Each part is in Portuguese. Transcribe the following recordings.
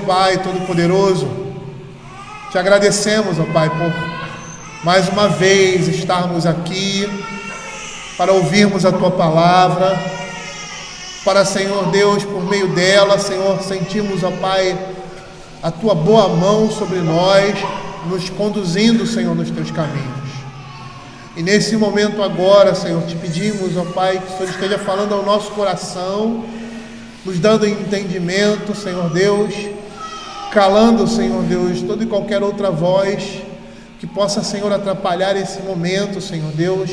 Pai Todo-Poderoso, te agradecemos, ó Pai, por mais uma vez estarmos aqui para ouvirmos a Tua palavra, para, Senhor Deus, por meio dela, Senhor, sentimos, ó Pai, a Tua boa mão sobre nós, nos conduzindo, Senhor, nos Teus caminhos. E nesse momento agora, Senhor, te pedimos, ó Pai, que o Senhor esteja falando ao nosso coração, nos dando entendimento, Senhor Deus, calando, Senhor Deus, toda e qualquer outra voz que possa, Senhor, atrapalhar esse momento, Senhor Deus,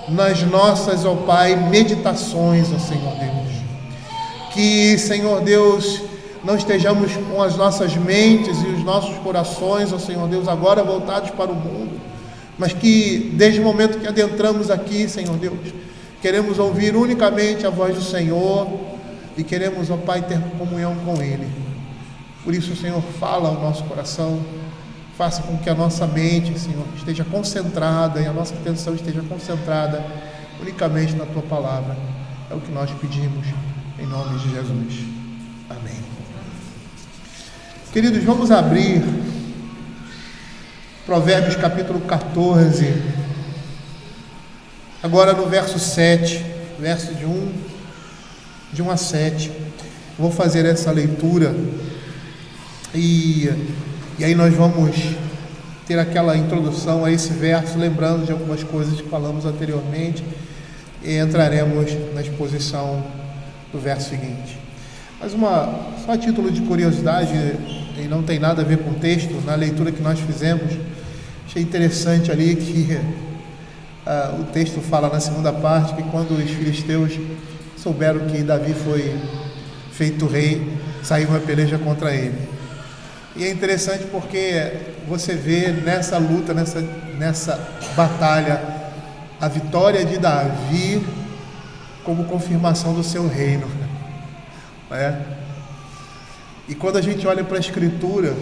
nas nossas, ó Pai, meditações, ó Senhor Deus. Que, Senhor Deus, não estejamos com as nossas mentes e os nossos corações, ó Senhor Deus, agora voltados para o mundo, mas que desde o momento que adentramos aqui, Senhor Deus, queremos ouvir unicamente a voz do Senhor e queremos, ó Pai, ter comunhão com Ele. Por isso, Senhor, fala ao nosso coração, faça com que a nossa mente, Senhor, esteja concentrada e a nossa atenção esteja concentrada unicamente na Tua palavra. É o que nós pedimos, em nome de Jesus. Amém. Queridos, vamos abrir Provérbios capítulo 14, agora no verso 7, verso de 1 a 7. Vou fazer essa leitura e aí nós vamos ter aquela introdução a esse verso, lembrando de algumas coisas que falamos anteriormente, e entraremos na exposição do verso seguinte. Mas só a título de curiosidade, e não tem nada a ver com o texto, na leitura que nós fizemos, achei interessante ali que o texto fala na segunda parte que quando os filisteus souberam que Davi foi feito rei, saiu uma peleja contra ele. E é interessante porque você vê nessa luta, nessa batalha, a vitória de Davi como confirmação do seu reino. E quando a gente olha para a Escritura,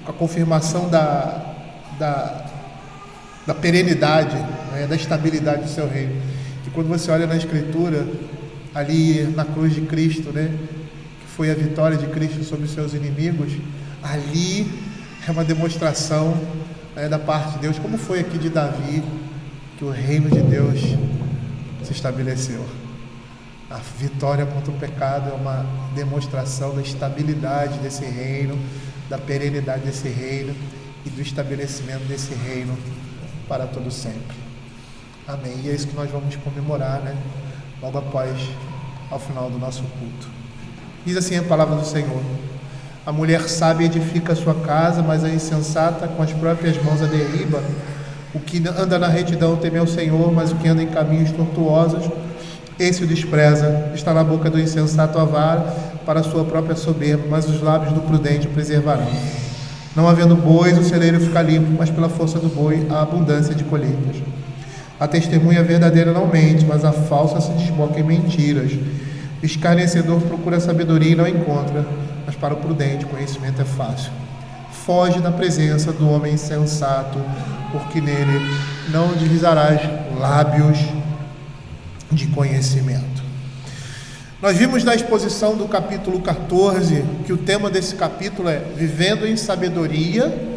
com a confirmação da perenidade, da estabilidade do seu reino, e quando você olha na Escritura, ali na cruz de Cristo, que foi a vitória de Cristo sobre os seus inimigos, ali é uma demonstração da parte de Deus, como foi aqui de Davi, que o reino de Deus se estabeleceu. A vitória contra o pecado é uma demonstração da estabilidade desse reino, da perenidade desse reino e do estabelecimento desse reino para todo sempre. Amém. E é isso que nós vamos comemorar, logo ao final do nosso culto. Diz assim a palavra do Senhor: a mulher sábia edifica a sua casa, mas a insensata com as próprias mãos a derriba. O que anda na retidão teme ao Senhor, mas o que anda em caminhos tortuosos, esse o despreza. Está na boca do insensato a vara para a sua própria soberba, mas os lábios do prudente o preservarão. Não havendo bois, o celeiro fica limpo, mas pela força do boi há abundância de colheitas. A testemunha verdadeira não mente, mas a falsa se desboca em mentiras. O escarnecedor procura sabedoria e não encontra, mas para o prudente conhecimento é fácil. Foge da presença do homem insensato, porque nele não divisarás lábios de conhecimento. Nós vimos na exposição do capítulo 14 que o tema desse capítulo é Vivendo em Sabedoria,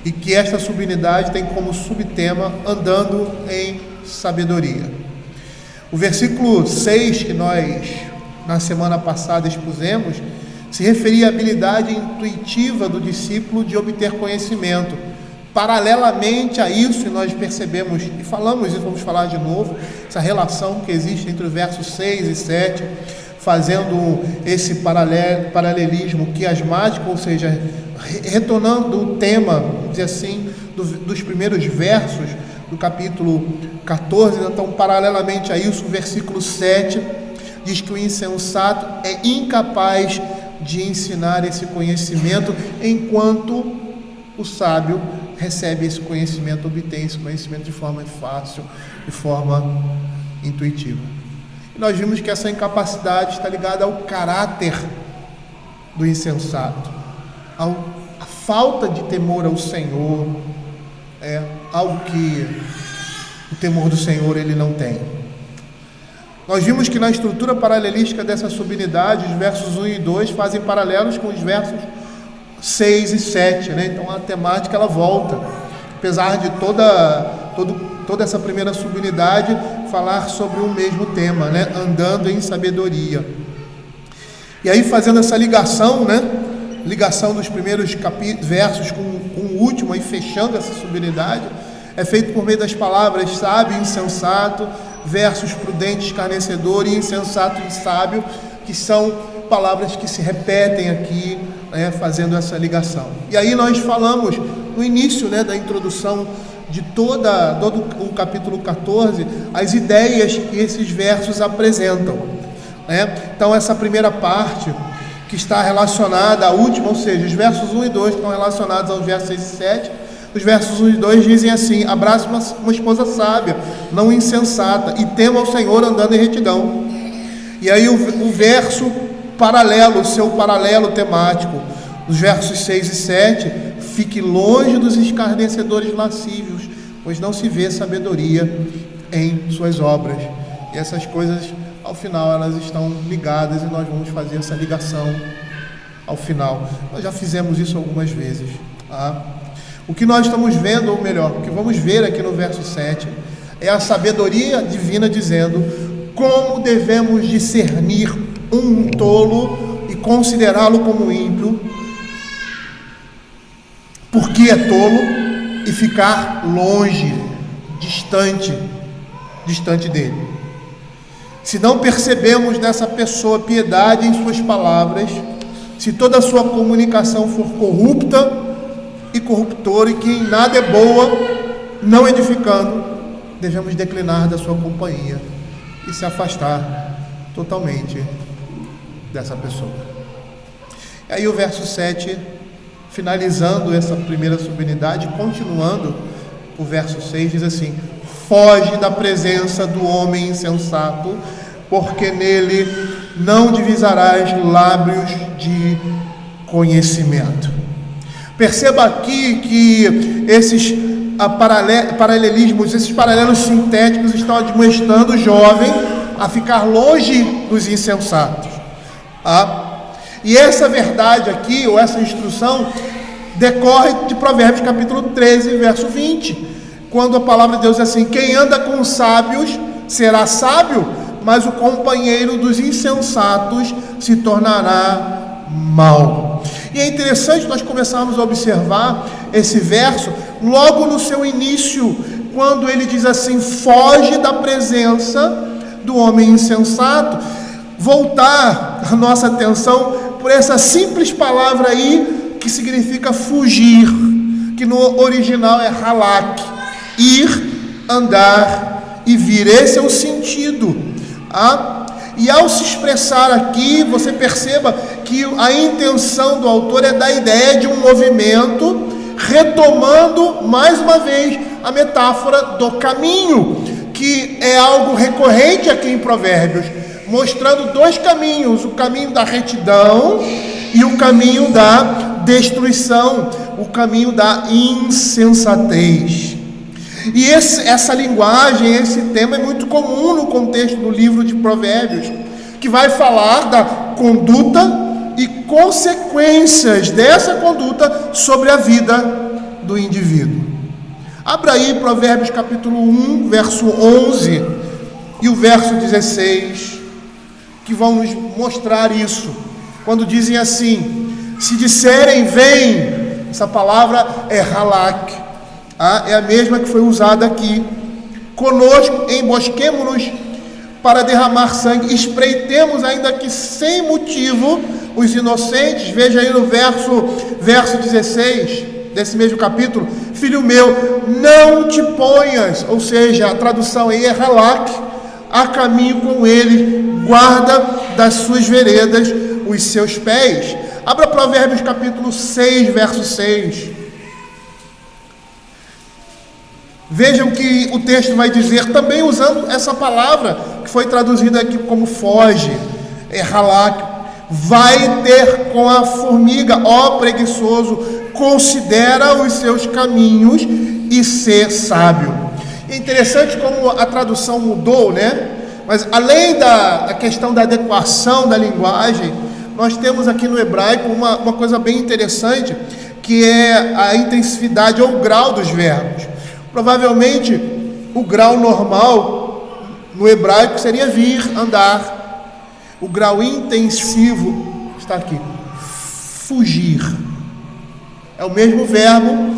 e que esta subunidade tem como subtema Andando em Sabedoria. O versículo 6 que nós na semana passada expusemos se referia à habilidade intuitiva do discípulo de obter conhecimento. Paralelamente a isso, nós percebemos e falamos isso, vamos falar de novo, essa relação que existe entre os versos 6 e 7, fazendo esse paralelismo quiasmático, ou seja, retornando o tema, vamos dizer assim, dos primeiros versos do capítulo 14. Então, paralelamente a isso, o versículo 7 diz que o insensato é incapaz de ensinar esse conhecimento, enquanto o sábio recebe esse conhecimento, obtém esse conhecimento de forma fácil, de forma intuitiva. E nós vimos que essa incapacidade está ligada ao caráter do insensato, a falta de temor ao Senhor, algo que o temor do Senhor ele não tem. Nós vimos que na estrutura paralelística dessa subunidade, os versos 1 e 2 fazem paralelos com os versos 6 e 7, né? Então a temática ela volta, apesar de toda essa primeira subunidade falar sobre o mesmo tema, né? Andando em sabedoria. E aí, fazendo essa ligação, né? Ligação dos primeiros versos com o último, aí fechando essa subunidade, é feito por meio das palavras sábio e insensato, versos prudente, escarnecedor e insensato e sábio, que são palavras que se repetem aqui, né, fazendo essa ligação. E aí nós falamos no início, né, da introdução de todo o capítulo 14, as ideias que esses versos apresentam, né? Então essa primeira parte que está relacionada à última, ou seja, os versos 1 e 2 estão relacionados aos versos 6 e 7. Os versos 1 e 2 dizem assim: abraça uma esposa sábia, não insensata, e tema ao Senhor andando em retidão. E aí o verso paralelo, o seu paralelo temático, os versos 6 e 7, fique longe dos escarnecedores lascívios, pois não se vê sabedoria em suas obras. E essas coisas, ao final, elas estão ligadas, e nós vamos fazer essa ligação ao final. Nós já fizemos isso algumas vezes, tá? O que nós estamos vendo, ou melhor, o que vamos ver aqui no verso 7, é a sabedoria divina dizendo como devemos discernir um tolo e considerá-lo como ímpio, porque é tolo, e ficar longe, distante dele. Se não percebemos nessa pessoa piedade em suas palavras, se toda a sua comunicação for corrupta e corruptora, e que em nada é boa, não edificando, devemos declinar da sua companhia e se afastar totalmente dessa pessoa. E aí o verso 7, finalizando essa primeira subunidade, continuando o verso 6, diz assim: foge da presença do homem insensato, porque nele não divisarás lábios de conhecimento. Perceba aqui que esses paralelismos, esses paralelos sintéticos estão admoestando o jovem a ficar longe dos insensatos. E essa verdade aqui, ou essa instrução, decorre de Provérbios capítulo 13, verso 20, quando a palavra de Deus diz assim: quem anda com os sábios será sábio, mas o companheiro dos insensatos se tornará mau. E é interessante nós começarmos a observar esse verso logo no seu início, quando ele diz assim: foge da presença do homem insensato. Voltar a nossa atenção por essa simples palavra aí, que significa fugir, que no original é halak, ir, andar e vir. Esse é o sentido. E ao se expressar aqui, você perceba que a intenção do autor é dar a ideia de um movimento, retomando mais uma vez a metáfora do caminho, que é algo recorrente aqui em Provérbios, mostrando dois caminhos: o caminho da retidão e o caminho da destruição, o caminho da insensatez. E essa linguagem, esse tema é muito comum no contexto do livro de Provérbios, que vai falar da conduta e consequências dessa conduta sobre a vida do indivíduo. Abra aí Provérbios capítulo 1, verso 11 e o verso 16, que vão nos mostrar isso, quando dizem assim: se disserem vem, essa palavra é halak, é a mesma que foi usada aqui, conosco embosquemo-nos para derramar sangue, espreitemos ainda que sem motivo os inocentes. Veja aí no verso 16 desse mesmo capítulo: filho meu, não te ponhas, ou seja, a tradução aí é halak, a caminho com ele, guarda das suas veredas os seus pés. Abra Provérbios capítulo 6, verso 6. Vejam que o texto vai dizer, também usando essa palavra que foi traduzida aqui como foge, é halak: vai ter com a formiga, ó preguiçoso, considera os seus caminhos e ser sábio. É interessante como a tradução mudou, né? Mas além da questão da adequação da linguagem, nós temos aqui no hebraico uma coisa bem interessante, que é a intensividade ou o grau dos verbos. Provavelmente o grau normal no hebraico seria vir, andar. O grau intensivo está aqui, fugir. É o mesmo verbo,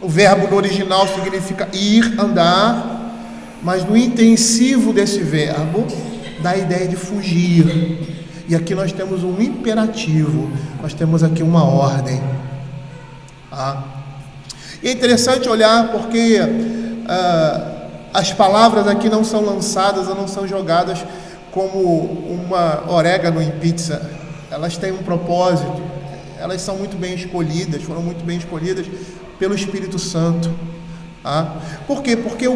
o verbo no original significa ir, andar, mas no intensivo desse verbo dá a ideia de fugir. E aqui nós temos um imperativo, nós temos aqui uma ordem. E é interessante olhar porque as palavras aqui não são lançadas ou não são jogadas como uma orégano em pizza. Elas têm um propósito, elas são muito bem escolhidas, foram muito bem escolhidas pelo Espírito Santo. Por quê? Porque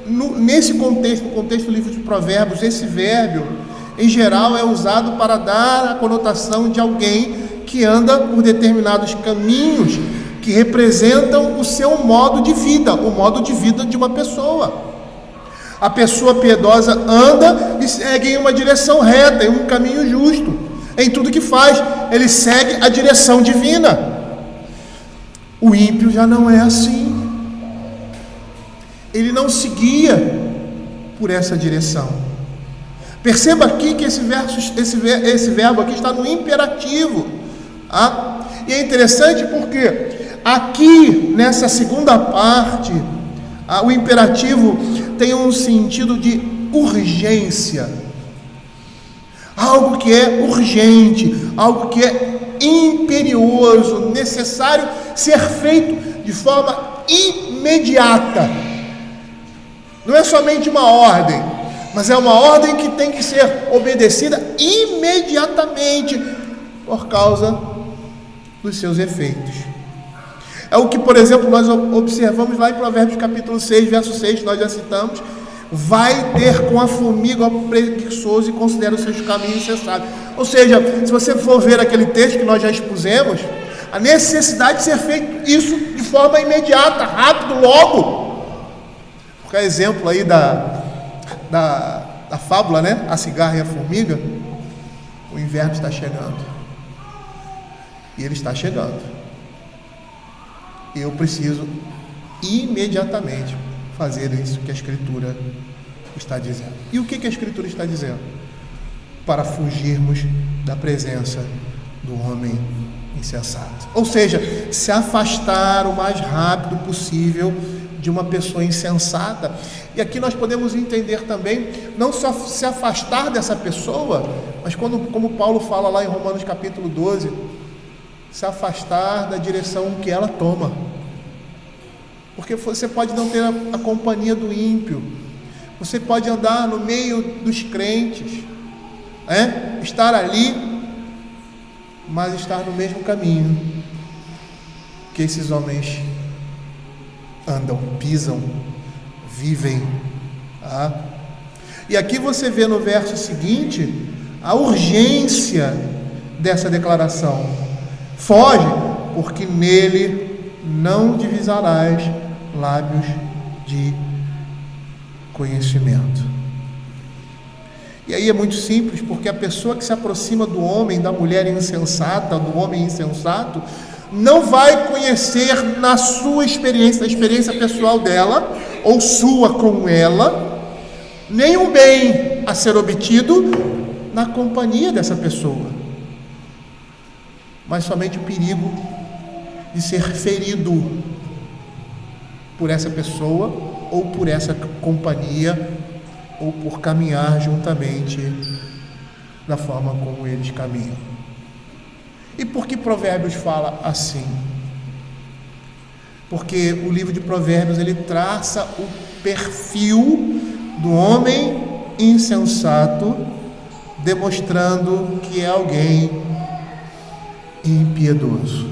nesse contexto, no contexto do livro de Provérbios, esse verbo, em geral, é usado para dar a conotação de alguém que anda por determinados caminhos que representam o seu modo de vida, o modo de vida de uma pessoa. A pessoa piedosa anda e segue em uma direção reta, em um caminho justo. Em tudo que faz, ele segue a direção divina. O ímpio já não é assim. Ele não seguia por essa direção. Perceba aqui que esse verbo aqui está no imperativo. E é interessante porque aqui nessa segunda parte, o imperativo tem um sentido de urgência. Algo que é urgente, algo que é imperioso, necessário ser feito de forma imediata. Não é somente uma ordem, mas é uma ordem que tem que ser obedecida imediatamente por causa dos seus efeitos. É o que, por exemplo, nós observamos lá em Provérbios capítulo 6, verso 6, nós já citamos: vai ter com a formiga o preguiçoso e considera os seus caminhos insensatos. Ou seja, se você for ver aquele texto que nós já expusemos, a necessidade de ser feito isso de forma imediata, rápido, logo. Porque é exemplo aí da fábula, né? A cigarra e a formiga. O inverno está chegando. E ele está chegando. Eu preciso imediatamente fazer isso que a Escritura está dizendo. E o que a Escritura está dizendo? Para fugirmos da presença do homem insensato. Ou seja, se afastar o mais rápido possível de uma pessoa insensata. E aqui nós podemos entender também, não só se afastar dessa pessoa, mas como Paulo fala lá em Romanos capítulo 12, se afastar da direção que ela toma. Porque você pode não ter a companhia do ímpio, você pode andar no meio dos crentes, estar ali, mas estar no mesmo caminho que esses homens andam, pisam, vivem. E aqui você vê no verso seguinte a urgência dessa declaração: foge, porque nele não divisarás lábios de conhecimento. E aí é muito simples, porque a pessoa que se aproxima do homem, da mulher insensata, do homem insensato, não vai conhecer na sua experiência, na experiência pessoal dela, ou sua com ela, nem o bem a ser obtido na companhia dessa pessoa, mas somente o perigo de ser ferido por essa pessoa, ou por essa companhia, ou por caminhar juntamente da forma como eles caminham. E por que Provérbios fala assim? Porque o livro de Provérbios, ele traça o perfil do homem insensato, demonstrando que é alguém impiedoso.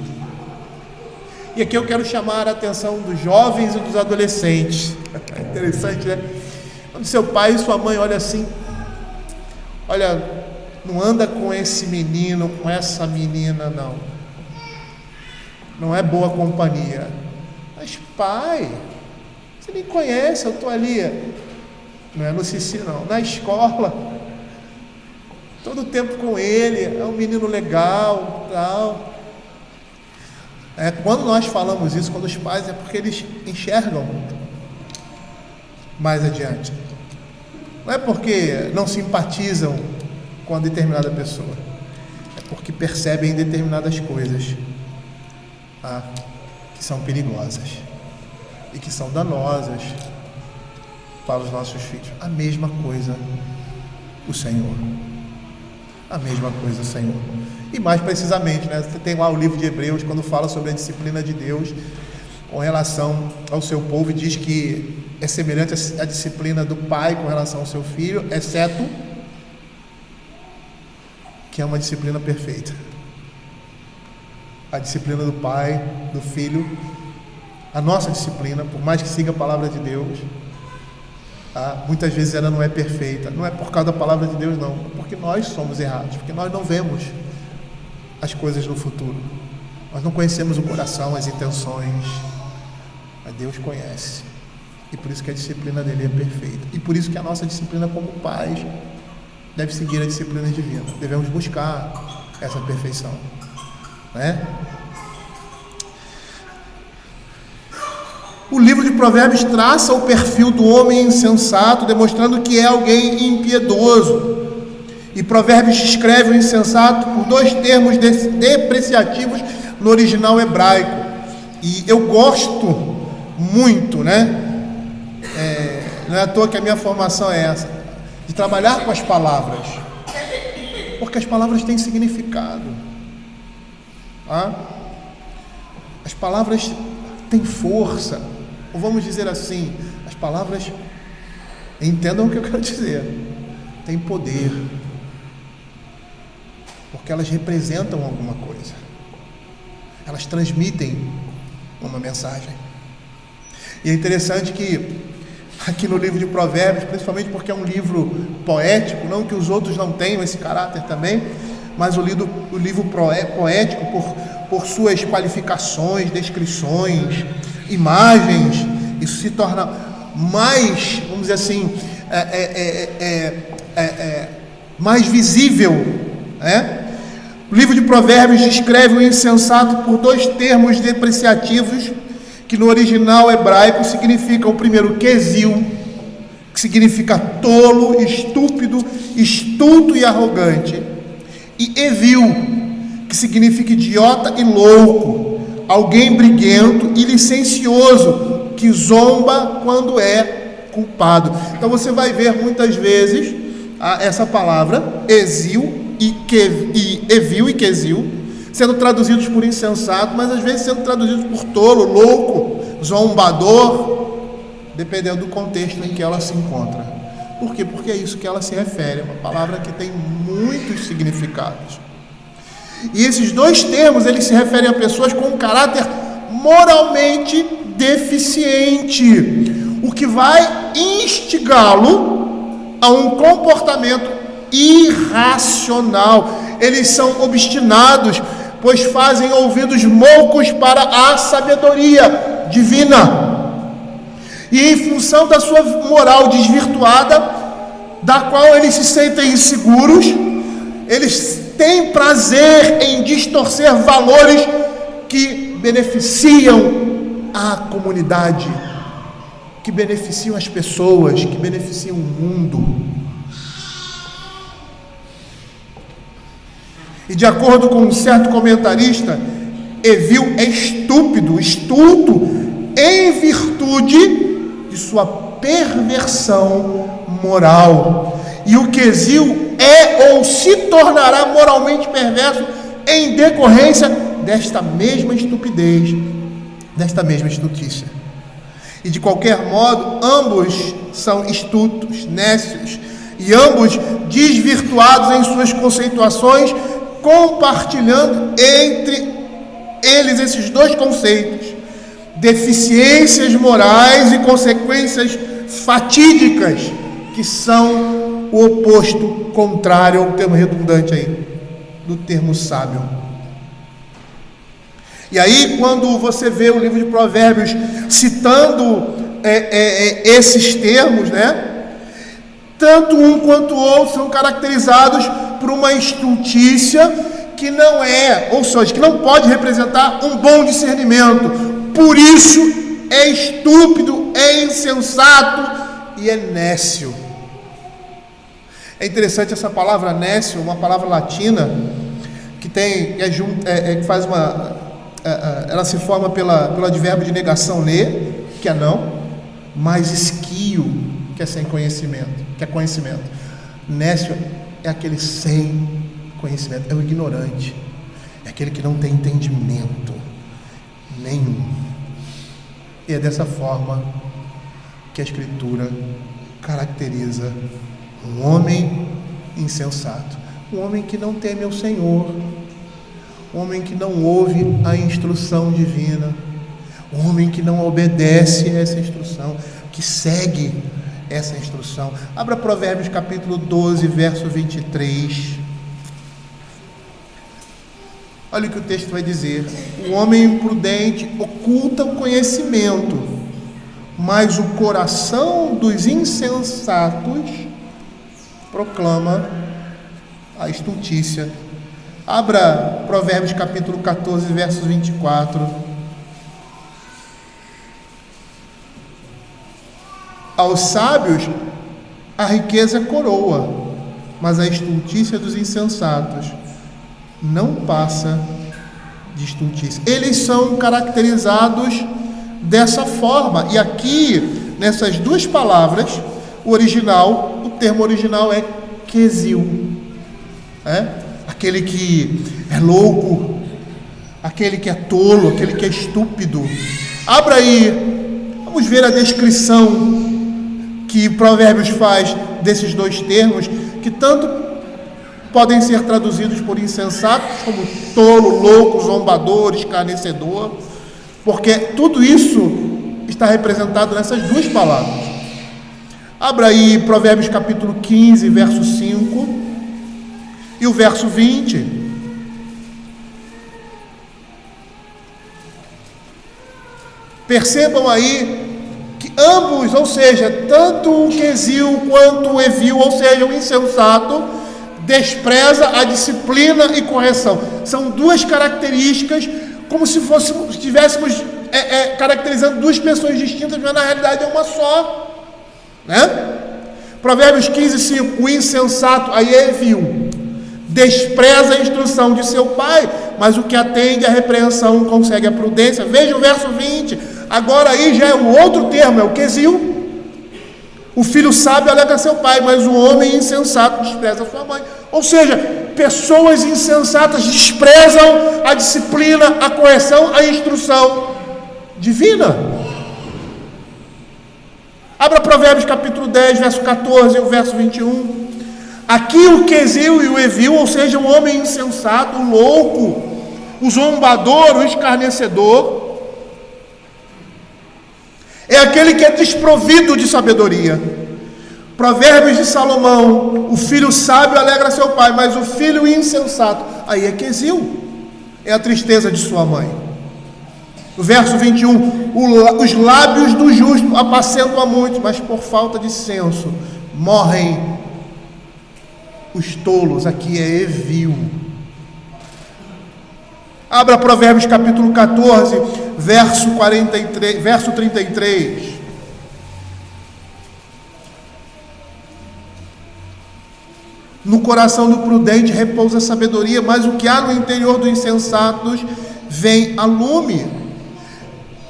E aqui eu quero chamar a atenção dos jovens e dos adolescentes. É interessante, né? Quando seu pai e sua mãe olham assim, olha, não anda com esse menino, com essa menina, não. Não é boa companhia. Mas pai, você nem conhece, eu estou ali Não é no Cici, não. Na escola, todo o tempo com ele, é um menino legal, tal. Quando nós falamos isso, quando os pais, é porque eles enxergam mais adiante. Não é porque não simpatizam com a determinada pessoa, é porque percebem determinadas coisas que são perigosas e que são danosas para os nossos filhos. A mesma coisa o Senhor. A mesma coisa o Senhor. E mais precisamente, né? Você tem lá o livro de Hebreus, quando fala sobre a disciplina de Deus com relação ao seu povo, e diz que é semelhante à disciplina do pai com relação ao seu filho, exceto que é uma disciplina perfeita. A disciplina do pai, do filho, a nossa disciplina, por mais que siga a palavra de Deus, muitas vezes ela não é perfeita. Não é por causa da palavra de Deus, não, porque nós somos errados, porque nós não vemos as coisas no futuro, nós não conhecemos o coração, as intenções, mas Deus conhece, e por isso que a disciplina dele é perfeita, e por isso que a nossa disciplina como pais deve seguir a disciplina divina. Devemos buscar essa perfeição, né? O livro de Provérbios traça o perfil do homem insensato, demonstrando que é alguém impiedoso. E Provérbios descreve o insensato por dois termos depreciativos no original hebraico. E eu gosto muito, né? Não é à toa que a minha formação é essa, de trabalhar com as palavras, porque as palavras têm significado. As palavras têm força, ou vamos dizer assim, as palavras, entendam o que eu quero dizer, têm poder, porque elas representam alguma coisa, elas transmitem uma mensagem. E é interessante que aqui no livro de Provérbios, principalmente porque é um livro poético, não que os outros não tenham esse caráter também, mas o livro poético, por suas qualificações, descrições, imagens, isso se torna mais, vamos dizer assim, mais visível, né? O livro de Provérbios descreve o insensato por dois termos depreciativos que no original hebraico significa: o primeiro, quesil, que significa tolo, estúpido, estulto e arrogante, e evil, que significa idiota e louco, alguém briguento e licencioso, que zomba quando é culpado. Então você vai ver muitas vezes essa palavra exil e evil e quesil sendo traduzidos por insensato, mas às vezes sendo traduzidos por tolo, louco, zombador, dependendo do contexto em que ela se encontra. Por quê? Porque é isso que ela se refere, é uma palavra que tem muitos significados. E esses dois termos, eles se referem a pessoas com um caráter moralmente deficiente, o que vai instigá-lo a um comportamento irracional. Eles são obstinados, pois fazem ouvidos moucos para a sabedoria divina. E em função da sua moral desvirtuada, da qual eles se sentem inseguros, eles têm prazer em distorcer valores que beneficiam a comunidade, que beneficiam as pessoas, que beneficiam o mundo. E de acordo com um certo comentarista, evil é estúpido, estulto, em virtude de sua perversão moral. E o quesil é ou se tornará moralmente perverso em decorrência desta mesma estupidez, desta mesma estultícia. E de qualquer modo, ambos são estultos, nécios, e ambos desvirtuados em suas conceituações, compartilhando entre eles esses dois conceitos: deficiências morais e consequências fatídicas, que são o oposto, contrário ao termo redundante aí, do termo sábio. E aí, quando você vê o livro de Provérbios citando esses termos, né, tanto um quanto o outro são caracterizados por uma estultícia que não é, ou seja, que não pode representar um bom discernimento. Por isso é estúpido, é insensato e é nécio. É interessante essa palavra nécio, uma palavra latina que tem, que faz uma, ela se forma pelo advérbio de negação ne, que é não, mais esquio, que é sem conhecimento, que é conhecimento. Nécio é aquele sem conhecimento, é o ignorante, é aquele que não tem entendimento nenhum. E é dessa forma que a Escritura caracteriza um homem insensato, um homem que não teme ao Senhor, um homem que não ouve a instrução divina, um homem que não obedece a essa instrução, que segue essa instrução. Abra Provérbios capítulo 12, verso 23. Olha o que o texto vai dizer: o homem imprudente oculta o conhecimento, mas o coração dos insensatos proclama a estultícia. Abra Provérbios capítulo 14, verso 24. Aos sábios a riqueza é coroa, mas a estultícia dos insensatos não passa de estultícia. Eles são caracterizados dessa forma. E aqui, nessas duas palavras, o termo original é quesil. Aquele que é louco, aquele que é tolo, aquele que é estúpido. Abra aí, vamos ver a descrição que Provérbios faz desses dois termos, que tanto podem ser traduzidos por insensatos, como tolo, louco, zombador, escarnecedor, porque tudo isso está representado nessas duas palavras. Abra aí Provérbios capítulo 15, verso 5 e o verso 20. Percebam aí que ambos, ou seja, tanto o quesil quanto o evil, ou seja, o insensato, despreza a disciplina e correção. São duas características, como se estivéssemos caracterizando duas pessoas distintas, mas na realidade é uma só, né? Provérbios 15, 5, o insensato, aí é evil, despreza a instrução de seu pai, mas o que atende à repreensão consegue a prudência. Veja o verso 20, agora aí já é um outro termo, é o quesil. O filho sábio alegra seu pai, mas o homem insensato despreza sua mãe. Ou seja, pessoas insensatas desprezam a disciplina, a correção, a instrução divina. Abra Provérbios capítulo 10, verso 14 e o verso 21. Aqui o quesil e o evil, ou seja, o homem insensato, o louco, o zombador, o escarnecedor, é aquele que é desprovido de sabedoria. Provérbios de Salomão: o filho sábio alegra seu pai, mas o filho insensato, aí é quesil, é a tristeza de sua mãe. No verso 21, os lábios do justo apacentam a muitos, mas por falta de senso morrem os tolos. Aqui é evil. Abra Provérbios capítulo 14, verso 33. No coração do prudente repousa a sabedoria, mas o que há no interior dos insensatos vem a lume.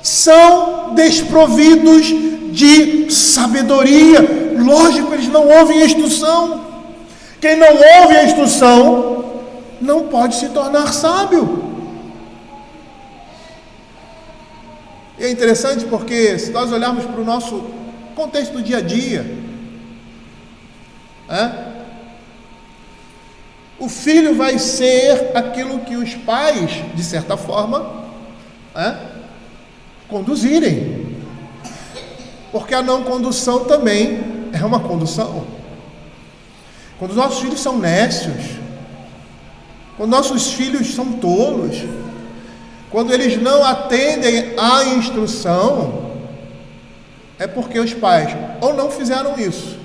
São desprovidos de sabedoria. Lógico, eles não ouvem a instrução. Quem não ouve a instrução não pode se tornar sábio. E é interessante porque, se nós olharmos para o nosso contexto do dia a dia, o filho vai ser aquilo que os pais, de certa forma, conduzirem, porque a não condução também é uma condução. Quando nossos filhos são nécios, quando nossos filhos são tolos, quando eles não atendem à instrução, é porque os pais ou não fizeram isso,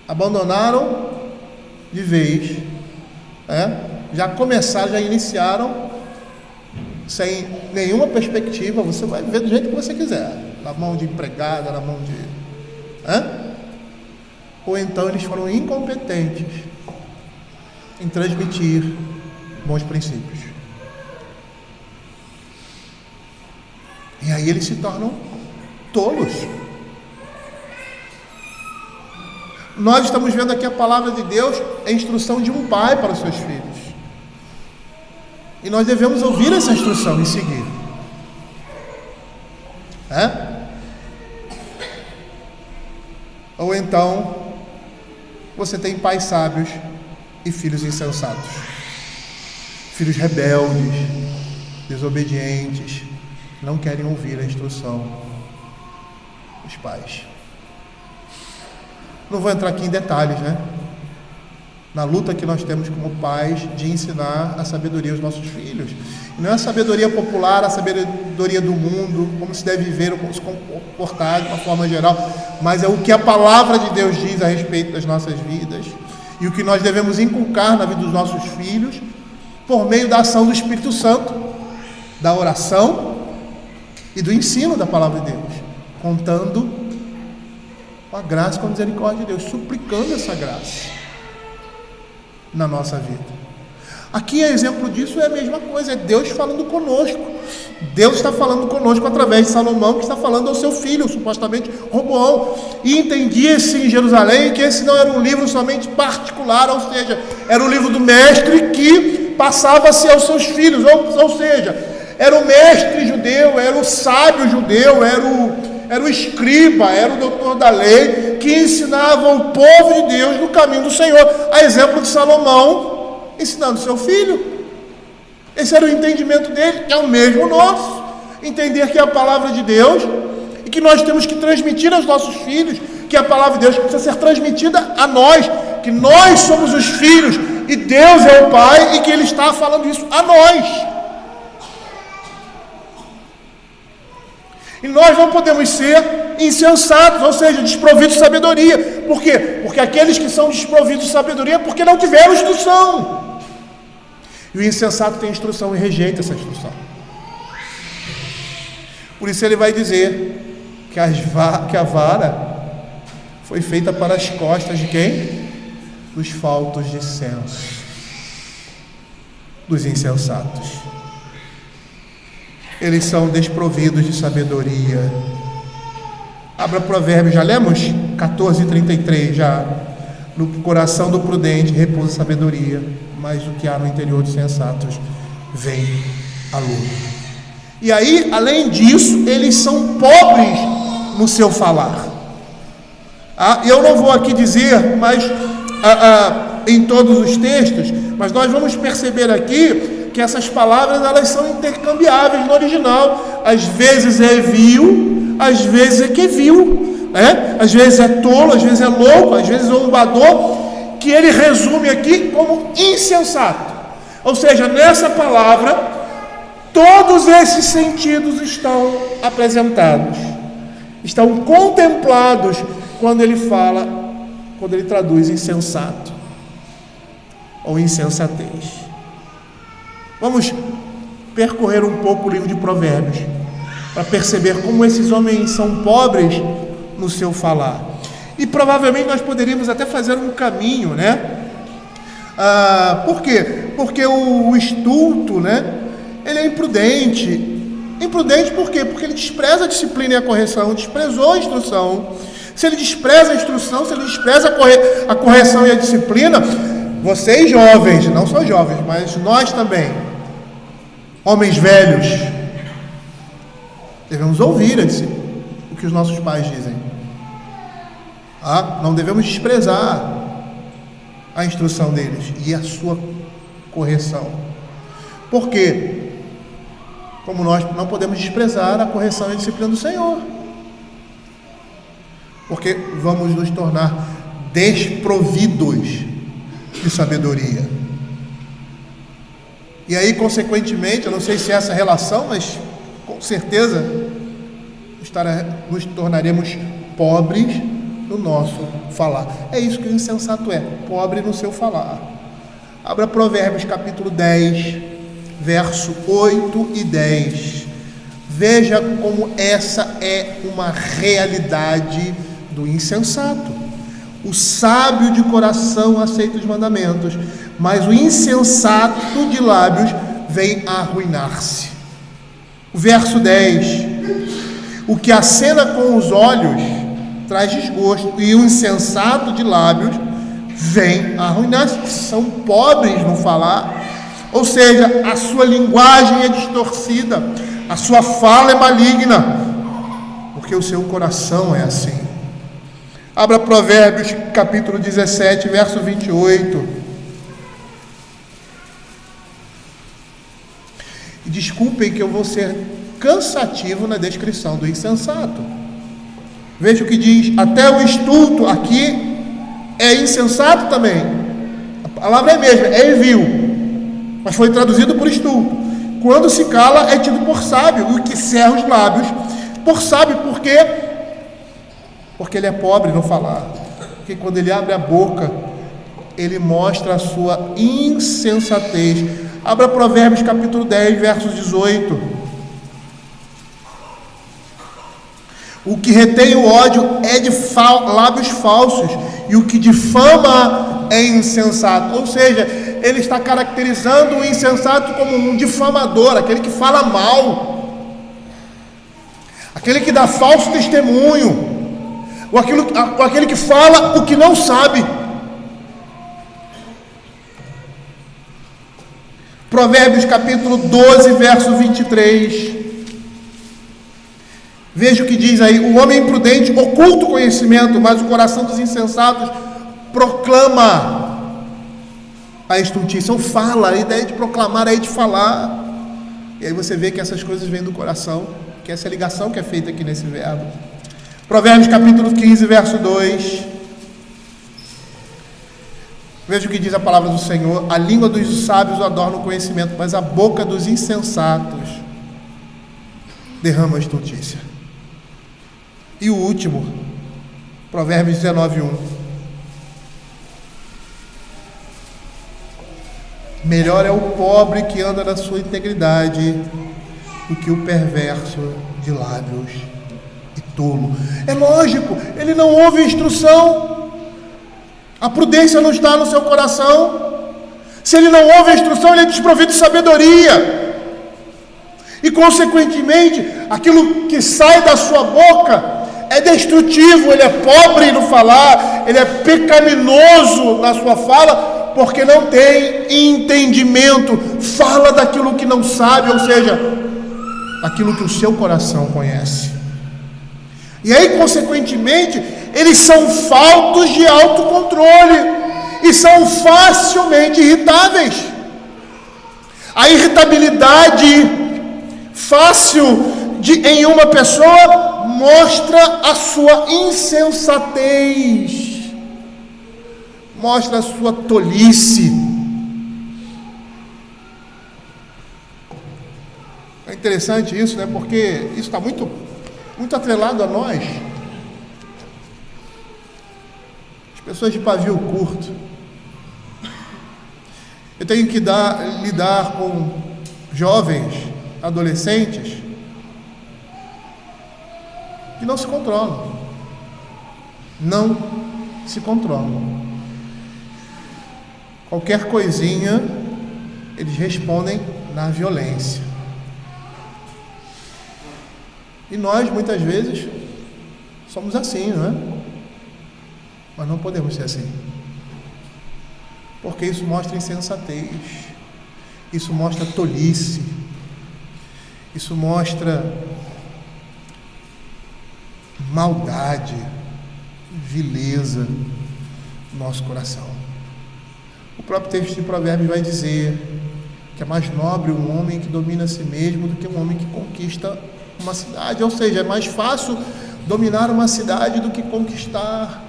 abandonaram de vez, já começaram, já iniciaram sem nenhuma perspectiva. Você vai viver do jeito que você quiser, na mão de empregada, na mão de... Ou então eles foram incompetentes em transmitir bons princípios. E aí eles se tornam tolos. Nós estamos vendo aqui a palavra de Deus, a instrução de um pai para os seus filhos. E nós devemos ouvir essa instrução e seguir. Ou então, você tem pais sábios e filhos insensatos. Filhos rebeldes, desobedientes, não querem ouvir a instrução dos pais. Não vou entrar aqui em detalhes, na luta que nós temos como pais de ensinar a sabedoria aos nossos filhos. E não é a sabedoria popular, a sabedoria do mundo, como se deve viver ou como se comportar de uma forma geral, mas é o que a palavra de Deus diz a respeito das nossas vidas e o que nós devemos inculcar na vida dos nossos filhos por meio da ação do Espírito Santo, da oração e do ensino da palavra de Deus, contando com a graça e com a misericórdia de Deus, suplicando essa graça na nossa vida. Aqui, exemplo disso é a mesma coisa, é Deus falando conosco. Deus está falando conosco através de Salomão, que está falando ao seu filho, supostamente Roboão. E entendia-se em Jerusalém que esse não era um livro somente particular, ou seja, era um livro do mestre que passava-se aos seus filhos, ou seja, era o mestre judeu, era o sábio judeu, era o escriba, era o doutor da lei, que ensinava o povo de Deus no caminho do Senhor, a exemplo de Salomão, ensinando seu filho. Esse era o entendimento dele, é o mesmo nosso, entender que é a palavra de Deus, e que nós temos que transmitir aos nossos filhos, que a palavra de Deus precisa ser transmitida a nós, que nós somos os filhos, e Deus é o Pai, e que Ele está falando isso a nós. E nós não podemos ser insensatos, ou seja, desprovidos de sabedoria. Por quê? Porque aqueles que são desprovidos de sabedoria é porque não tiveram instrução. E o insensato tem instrução e rejeita essa instrução. Por isso ele vai dizer que a vara foi feita para as costas de quem? Dos faltos de senso, dos insensatos. Eles são desprovidos de sabedoria. Abra Provérbios, já lemos? 14:33 já. No coração do prudente repousa sabedoria, mas o que há no interior dos sensatos vem à luz. E aí, além disso, eles são pobres no seu falar. Eu não vou aqui dizer, mas em todos os textos, mas nós vamos perceber aqui que essas palavras, elas são intercambiáveis no original. Às vezes é vil, às vezes é que vil, às vezes é tolo, às vezes é louco, às vezes é zombador, que ele resume aqui como insensato. Ou seja, nessa palavra todos esses sentidos estão apresentados, estão contemplados quando ele fala, quando ele traduz insensato ou insensatez. Vamos percorrer um pouco o livro de Provérbios para perceber como esses homens são pobres no seu falar. E provavelmente nós poderíamos até fazer um caminho, por quê? Porque o estulto, ele é imprudente. Imprudente por quê? Porque ele despreza a disciplina e a correção, desprezou a instrução. Se ele despreza a instrução, se ele despreza a correção e a disciplina, vocês jovens, não só jovens, mas nós também, homens velhos, devemos ouvir o que os nossos pais dizem. Não devemos desprezar a instrução deles e a sua correção. Por quê? Como nós não podemos desprezar a correção e a disciplina do Senhor, porque vamos nos tornar desprovidos de sabedoria. E aí, consequentemente, eu não sei se é essa relação, mas com certeza nos tornaremos pobres no nosso falar. É isso que o insensato é, pobre no seu falar. Abra Provérbios capítulo 10, verso 8 e 10. Veja como essa é uma realidade do insensato. O sábio de coração aceita os mandamentos, mas o insensato de lábios vem a arruinar-se. O verso 10: o que acena com os olhos traz desgosto, e o insensato de lábios vem a arruinar-se. São pobres no falar, ou seja, a sua linguagem é distorcida, a sua fala é maligna, porque o seu coração é assim. Abra Provérbios capítulo 17, verso 28. E desculpem que eu vou ser cansativo na descrição do insensato. Veja o que diz: até o estulto, aqui é insensato também. A palavra é a mesma, é vil, mas foi traduzido por estulto. Quando se cala, é tido por sábio, o que cerra os lábios por sábio. Por quê? Porque ele é pobre no falar. Porque quando ele abre a boca, ele mostra a sua insensatez. Abra Provérbios capítulo 10, versos 18. O que retém o ódio é de lábios falsos, e o que difama é insensato. Ou seja, ele está caracterizando o insensato como um difamador, aquele que fala mal, aquele que dá falso testemunho, ou aquele que fala o que não sabe. Provérbios capítulo 12, verso 23. Veja o que diz aí: o homem imprudente oculta o conhecimento, mas o coração dos insensatos proclama a estultícia. Ou fala, a ideia de proclamar é de falar. E aí você vê que essas coisas vêm do coração, que essa é a ligação que é feita aqui nesse verbo. Provérbios capítulo 15, verso 2. Veja o que diz a palavra do Senhor: a língua dos sábios adorna o conhecimento, mas a boca dos insensatos derrama a estultícia. E o último, Provérbios 19, 1. Melhor é o pobre que anda na sua integridade do que o perverso de lábios e tolo. É lógico, ele não ouve instrução, a prudência não está no seu coração. Se ele não ouve a instrução, ele é desprovido de sabedoria, e consequentemente aquilo que sai da sua boca é destrutivo. Ele é pobre no falar, ele é pecaminoso na sua fala, porque não tem entendimento, fala daquilo que não sabe, ou seja, daquilo que o seu coração conhece. E aí, consequentemente, eles são faltos de autocontrole e são facilmente irritáveis. A irritabilidade fácil em uma pessoa mostra a sua insensatez, mostra a sua tolice. É interessante isso, né? Porque isso está muito atrelado a nós. As pessoas de pavio curto. Eu tenho que lidar com jovens, adolescentes, que não se controlam. Não se controlam. Qualquer coisinha, eles respondem na violência. E nós, muitas vezes, somos assim, não é? Mas não podemos ser assim. Porque isso mostra insensatez. Isso mostra tolice. Isso mostra maldade, vileza no nosso coração. O próprio texto de Provérbios vai dizer que é mais nobre um homem que domina a si mesmo do que um homem que conquista uma cidade. Ou seja, é mais fácil dominar uma cidade do que conquistar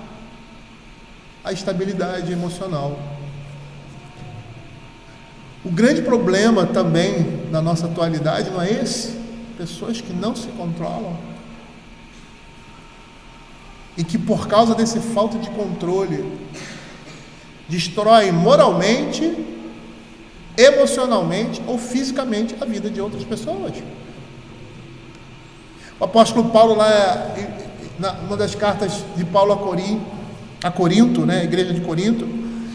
a estabilidade emocional. O grande problema também da nossa atualidade não é esse? Pessoas que não se controlam. e que por causa desse falta de controle destrói moralmente, emocionalmente ou fisicamente a vida de outras pessoas. O apóstolo Paulo, lá numa das cartas de Paulo a Corinto, né, a igreja de Corinto,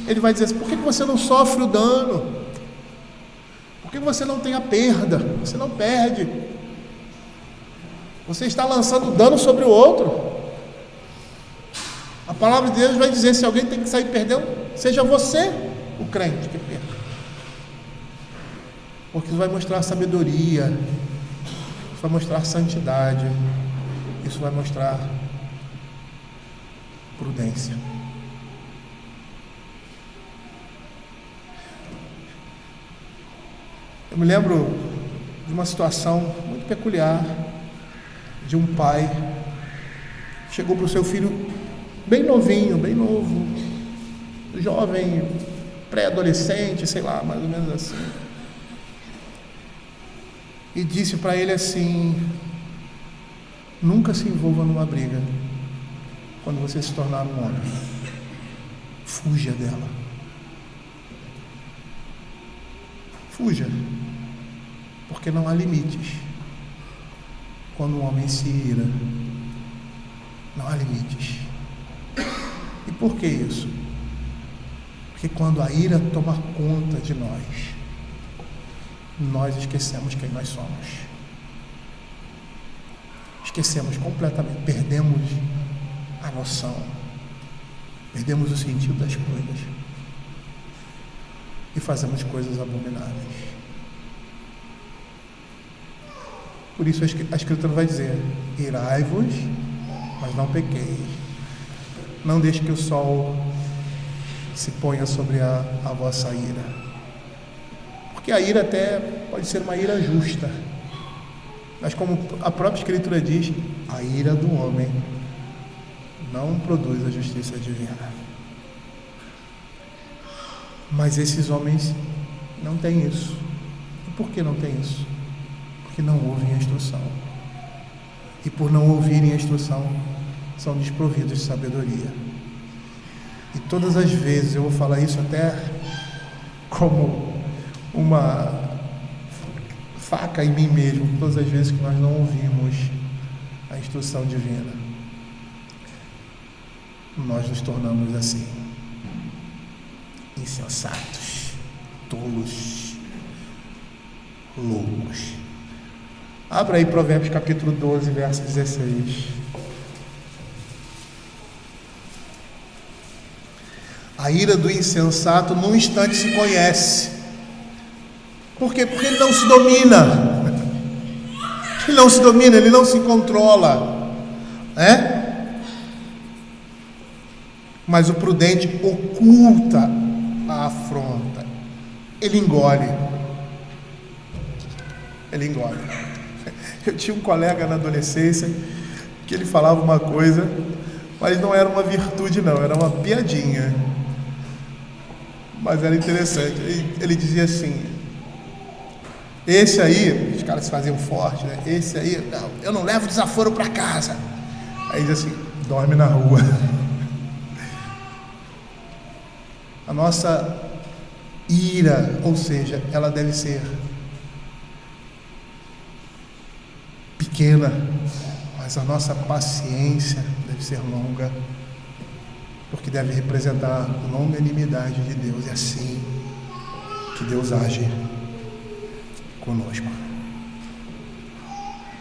ele vai dizer assim: por que você não sofre o dano? Por que você não tem a perda? Você não perde. Você está lançando dano sobre o outro. A palavra de Deus vai dizer: se alguém tem que sair perdendo, seja você o crente que perca. Porque isso vai mostrar sabedoria, isso vai mostrar santidade, isso vai mostrar prudência. Eu me lembro de uma situação muito peculiar, de um pai que chegou para o seu filho bem novinho, bem novo, jovem, pré-adolescente, sei lá, mais ou menos assim, e disse para ele assim: nunca se envolva numa briga quando você se tornar um homem, fuja dela, fuja, porque não há limites. Quando um homem se ira, não há limites. E por que isso? Porque quando a ira toma conta de nós esquecemos quem nós somos. Esquecemos completamente, perdemos a noção, perdemos o sentido das coisas e fazemos coisas abomináveis. Por isso a Escritura vai dizer: irai-vos, mas não pequeis. Não deixe que o sol se ponha sobre a vossa ira. Porque a ira até pode ser uma ira justa. Mas como a própria Escritura diz, a ira do homem não produz a justiça divina. Mas esses homens não têm isso. E por que não têm isso? Porque não ouvem a instrução. E por não ouvirem a instrução, são desprovidos de sabedoria. E todas as vezes, eu vou falar isso até como uma faca em mim mesmo, todas as vezes que nós não ouvimos a instrução divina, nós nos tornamos assim, insensatos, tolos, loucos. Abra aí Provérbios capítulo 12, verso 16. A ira do insensato num instante se conhece. Por quê? Porque ele não se domina. Ele não se domina, ele não se controla. Mas o prudente oculta a afronta. Ele engole. Ele engole. Eu tinha um colega na adolescência que ele falava uma coisa, mas não era uma virtude não, era uma piadinha. Mas era interessante. Ele dizia assim: esse aí, os caras se faziam forte, né? Esse aí, não, eu não levo desaforo para casa. Aí diz assim: dorme na rua. A nossa ira, ou seja, ela deve ser pequena, mas a nossa paciência deve ser longa, porque deve representar a longanimidade de Deus. É assim que Deus age conosco.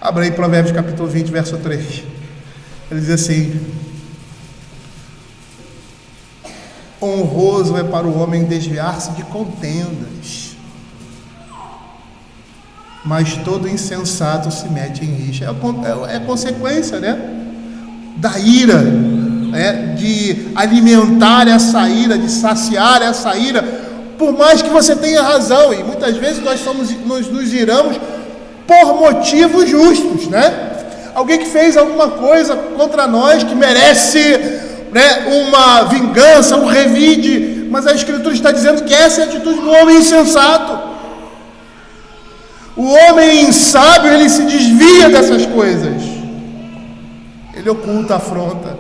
Abra aí Provérbios capítulo 20, verso 3. Ele diz assim: honroso é para o homem desviar-se de contendas, mas todo insensato se mete em rixa. É consequência, né, da ira, de alimentar essa ira, de saciar essa ira, por mais que você tenha razão. E muitas vezes nós nos iramos por motivos justos, né? Alguém que fez alguma coisa contra nós, que merece, uma vingança, um revide, mas a Escritura está dizendo que essa é a atitude do homem insensato. O homem sábio, ele se desvia dessas coisas, ele oculta a afronta,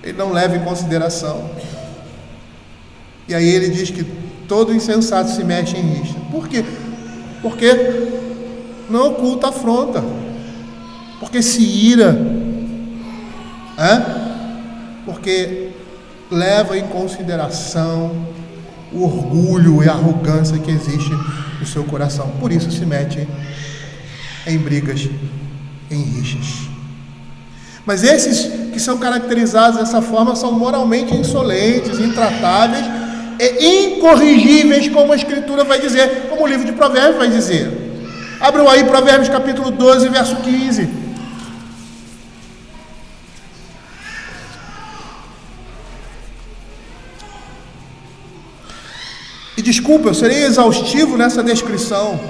ele não leva em consideração. E aí ele diz que todo insensato se mexe em rixa. Por quê? Porque não oculta a afronta, porque se ira, porque leva em consideração o orgulho e a arrogância que existe no seu coração. Por isso se mete em brigas, em rixas. Mas esses que são caracterizados dessa forma são moralmente insolentes, intratáveis e incorrigíveis, como a Escritura vai dizer, como o livro de Provérbios vai dizer. Abram aí Provérbios capítulo 12, verso 15. E desculpa, eu serei exaustivo nessa descrição.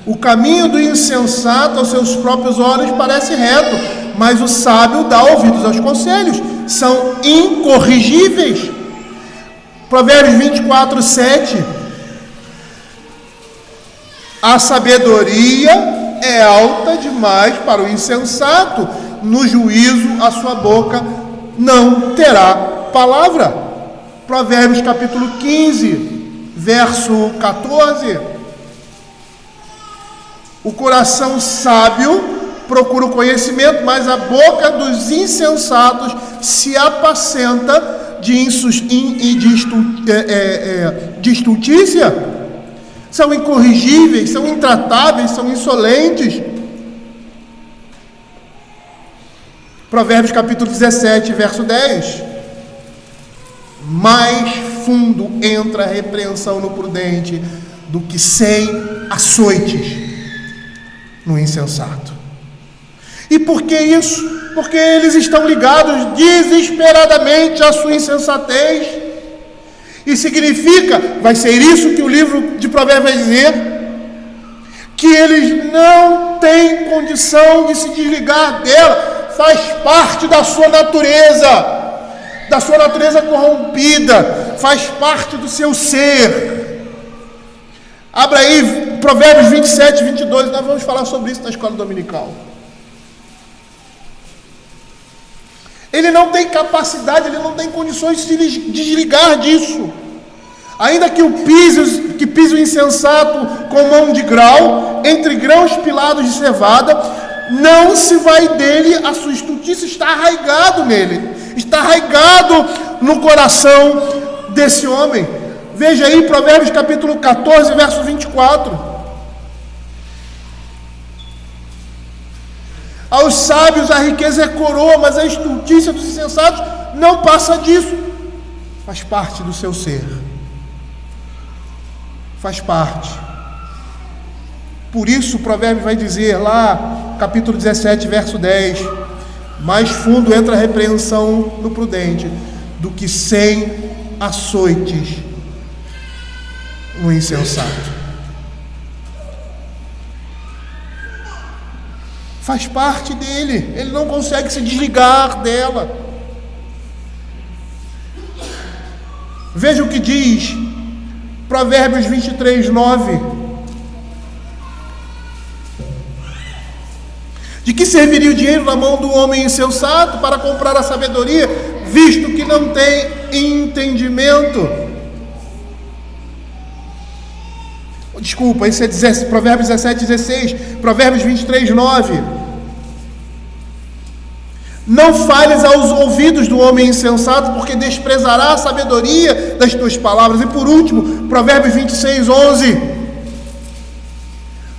O caminho do insensato aos seus próprios olhos parece reto, mas o sábio dá ouvidos aos conselhos. São incorrigíveis. Provérbios 24, 7. A sabedoria é alta demais para o insensato. No juízo a sua boca não terá palavra. Provérbios capítulo 15, verso 14. O coração sábio procura o conhecimento, mas a boca dos insensatos se apacenta de estultícia. São incorrigíveis, são intratáveis, são insolentes. Provérbios capítulo 17, verso 10. Mais fundo entra a repreensão no prudente do que 100 açoites no insensato. E por que isso? Porque eles estão ligados desesperadamente à sua insensatez. E significa, vai ser isso que o livro de Provérbios vai dizer, que eles não têm condição de se desligar dela, faz parte da sua natureza corrompida, faz parte do seu ser. Abra aí Provérbios 27, 22, nós vamos falar sobre isso na escola dominical. Ele não tem capacidade, ele não tem condições de se desligar disso. Ainda que pise o insensato com mão de grau, entre grãos pilados de cevada, não se vai dele a sua estultícia, está arraigado nele, está arraigado no coração desse homem. Veja aí Provérbios capítulo 14, verso 24. Aos sábios a riqueza é coroa, mas a estultícia dos insensatos não passa disso. Faz parte do seu ser. Faz parte. Por isso o provérbio vai dizer lá, capítulo 17, verso 10, mais fundo entra a repreensão no prudente do que 100 açoites no insensato. Faz parte dele, ele não consegue se desligar dela. Veja o que diz Provérbios 23, 9. De que serviria o dinheiro na mão do homem insensato para comprar a sabedoria, visto que não tem entendimento? Desculpa, esse é Provérbios 17, 16, Provérbios 23, 9. Não fales aos ouvidos do homem insensato, porque desprezará a sabedoria das tuas palavras. E por último, Provérbios 26, 11.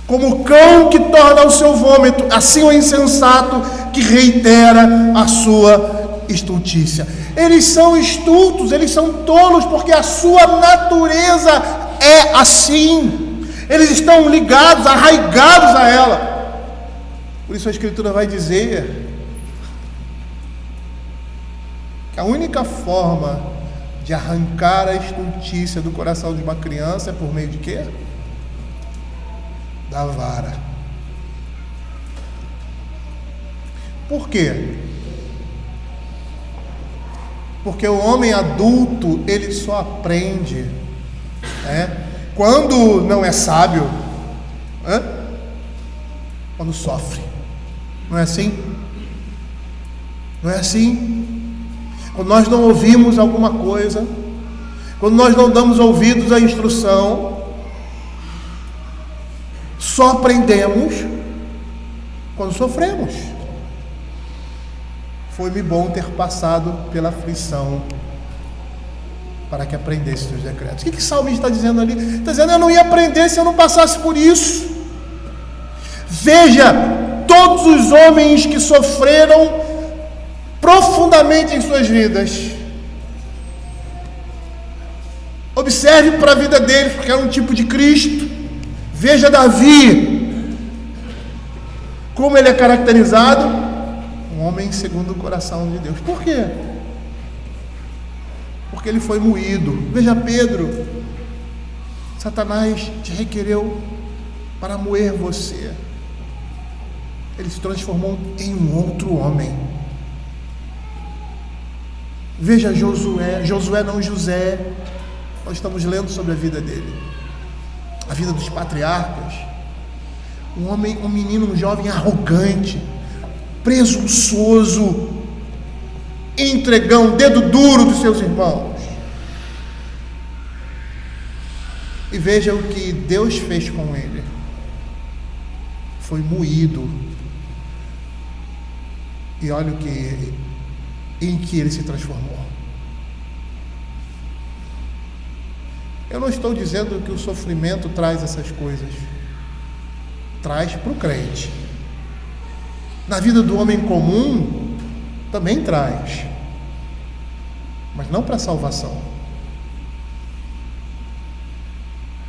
Como o cão que torna o seu vômito, assim o insensato que reitera a sua estultícia. Eles são estultos, eles são tolos, porque a sua natureza é assim. Eles estão ligados, arraigados a ela. Por isso a Escritura vai dizer que a única forma de arrancar a estultícia do coração de uma criança é por meio de quê? Da vara. Por quê? Porque o homem adulto, ele só aprende, quando não é sábio, quando sofre. Não é assim? Não é assim? quando nós não ouvimos alguma coisa, quando nós não damos ouvidos à instrução, só aprendemos quando sofremos. Foi-me bom ter passado pela aflição para que aprendesse os teus decretos. O que o salmista está dizendo ali? Está dizendo: eu não ia aprender se eu não passasse por isso. Veja todos os homens que sofreram profundamente em suas vidas. Observe para a vida deles, porque era um tipo de Cristo. Veja Davi, como ele é caracterizado: um homem segundo o coração de Deus. Por quê? Porque ele foi moído. Veja Pedro, Satanás te requereu para moer você. Ele se transformou em um outro homem. Veja Josué não José. Nós estamos lendo sobre a vida dele, a vida dos patriarcas. Um homem, um menino, um jovem arrogante, presunçoso, entregão, dedo duro dos seus irmãos. E veja o que Deus fez com ele. Foi moído. E olha em que ele se transformou. Eu não estou dizendo que o sofrimento traz essas coisas. Traz para o crente. Na vida do homem comum também traz, mas não para a salvação.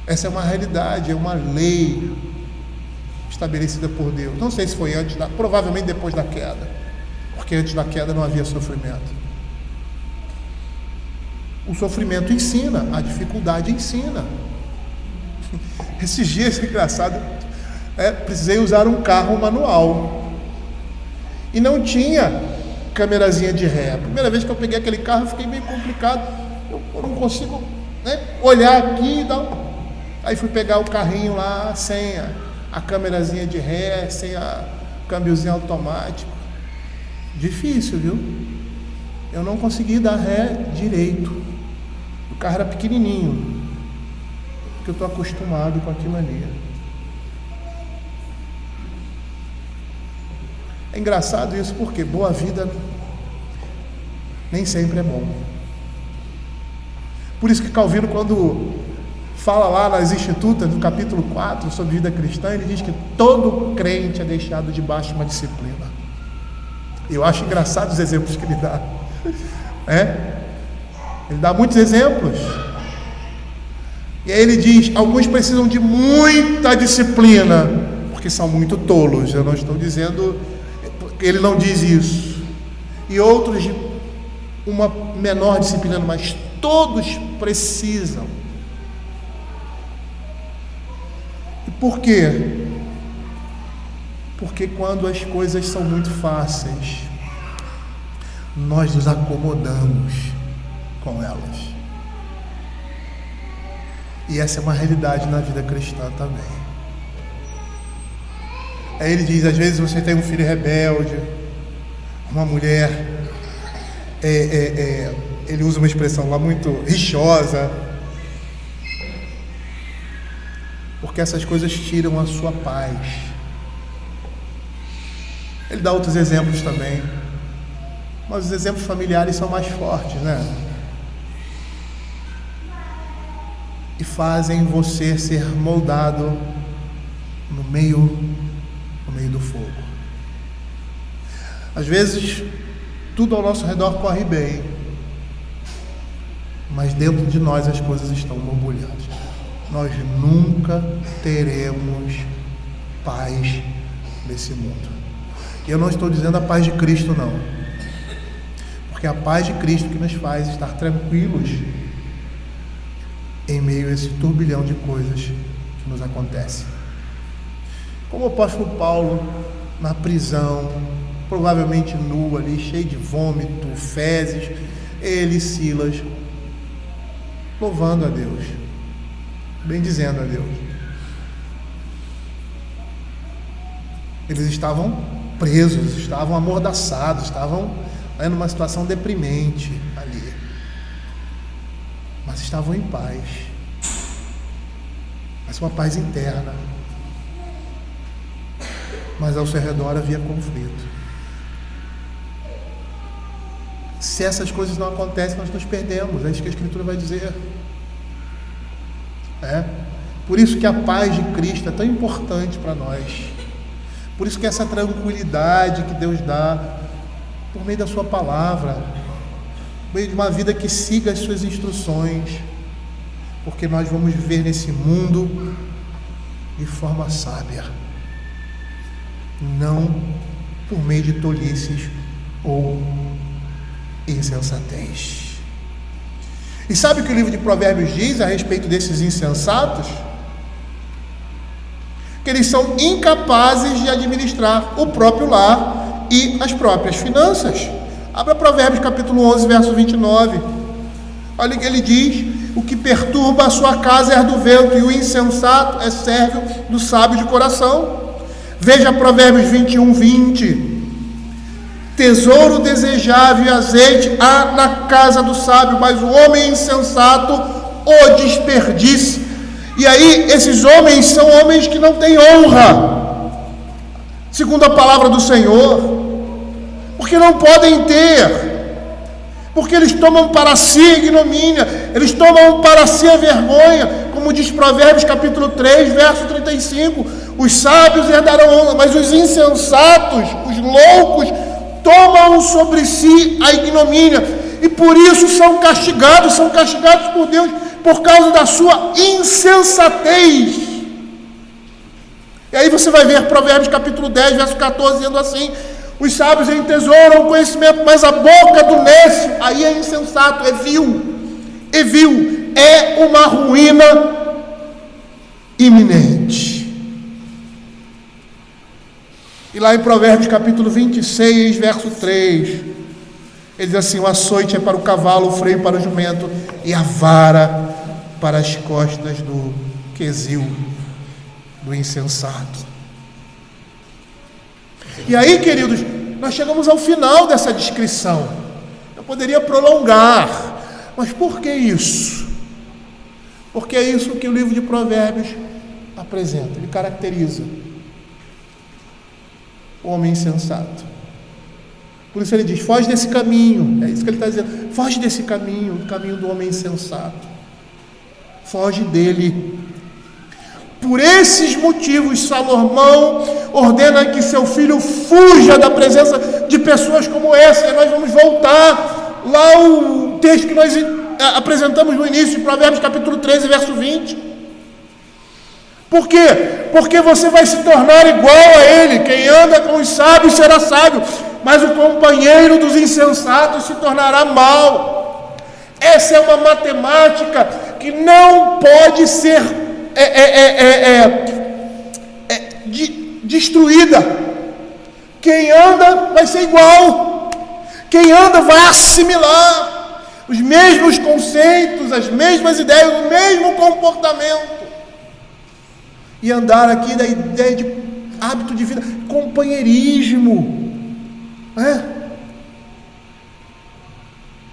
Essa é uma realidade, é uma lei estabelecida por Deus. Não sei se foi provavelmente depois da queda, porque antes da queda não havia sofrimento. O sofrimento ensina, a dificuldade ensina. Esses dias, engraçado, precisei usar um carro manual e não tinha câmerazinha de ré. A primeira vez que eu peguei aquele carro, eu fiquei meio complicado. Eu não consigo, olhar aqui e tal. Aí fui pegar o carrinho lá sem a câmerazinha de ré, sem a câmbiozinho automático. Difícil, viu? Eu não consegui dar ré direito. O carro era pequenininho, porque eu estou acostumado com aquilo ali. É engraçado isso, porque boa vida nem sempre é bom. Por isso que Calvino, quando fala lá nas Institutas, no capítulo 4, sobre vida cristã, ele diz que todo crente é deixado debaixo de uma disciplina. Eu acho engraçado os exemplos que ele dá. Ele dá muitos exemplos. E aí ele diz: alguns precisam de muita disciplina, porque são muito tolos. Eu não estou dizendo, ele não diz isso. E outros de uma menor disciplina, mas todos precisam. E por quê? Porque quando as coisas são muito fáceis, nós nos acomodamos com elas. E essa é uma realidade na vida cristã também. Aí ele diz: às vezes você tem um filho rebelde, uma mulher, ele usa uma expressão lá muito rixosa, porque essas coisas tiram a sua paz. Ele dá outros exemplos também, mas os exemplos familiares são mais fortes, E fazem você ser moldado no meio do fogo. Às vezes, tudo ao nosso redor corre bem, mas dentro de nós as coisas estão borbulhando. Nós nunca teremos paz nesse mundo. E eu não estou dizendo a paz de Cristo, não, porque é a paz de Cristo que nos faz estar tranquilos em meio a esse turbilhão de coisas que nos acontecem. Como o apóstolo Paulo, na prisão, provavelmente nu ali, cheio de vômito, fezes, ele e Silas, louvando a Deus, bendizendo a Deus. Eles estavam presos, estavam amordaçados, estavam numa situação deprimente ali, mas estavam em paz, mas uma paz interna, mas ao seu redor havia conflito. Se essas coisas não acontecem, nós nos perdemos. É isso que a Escritura vai dizer. Por isso que a paz de Cristo é tão importante para nós. Por isso que essa tranquilidade que Deus dá por meio da sua palavra, por meio de uma vida que siga as suas instruções, porque nós vamos viver nesse mundo de forma sábia, não por meio de tolices ou insensatez. E sabe o que o livro de Provérbios diz a respeito desses insensatos? Que eles são incapazes de administrar o próprio lar e as próprias finanças. Abra Provérbios capítulo 11, verso 29. Olha o que ele diz: o que perturba a sua casa é do vento, e o insensato é servo do sábio de coração. Veja Provérbios 21, 20. Tesouro desejável e azeite há na casa do sábio, mas o homem insensato o desperdiça. E aí, esses homens são homens que não têm honra, segundo a palavra do Senhor, porque não podem ter, porque eles tomam para si a ignomínia, eles tomam para si a vergonha, como diz Provérbios capítulo 3, verso 35, os sábios herdarão honra, mas os insensatos, os loucos, tomam sobre si a ignomínia, e por isso são castigados por Deus, por causa da sua insensatez. E aí você vai ver Provérbios capítulo 10, verso 14, dizendo assim: os sábios entesouram o conhecimento, mas a boca do nécio, aí é insensato, é vil, é uma ruína iminente. E lá em Provérbios capítulo 26, verso 3, ele diz assim: o açoite é para o cavalo, o freio para o jumento, e a vara para as costas do quesil, do insensato. E aí, queridos, nós chegamos ao final dessa descrição. Eu poderia prolongar, mas por que isso? Porque é isso que o livro de Provérbios apresenta, ele caracteriza o homem insensato. Por isso ele diz: foge desse caminho. É isso que ele está dizendo: foge desse caminho, o caminho do homem insensato. Foge dele. Por esses motivos, Salomão ordena que seu filho fuja da presença de pessoas como essa. E nós vamos voltar lá ao texto que nós apresentamos no início, de Provérbios capítulo 13, verso 20. Por quê? Porque você vai se tornar igual a ele. Quem anda com os sábios será sábio, mas o companheiro dos insensatos se tornará mau. Essa é uma matemática que não pode ser destruída. Quem anda vai ser igual. Quem anda vai assimilar os mesmos conceitos, as mesmas ideias, o mesmo comportamento. E andar aqui da ideia de hábito de vida, companheirismo.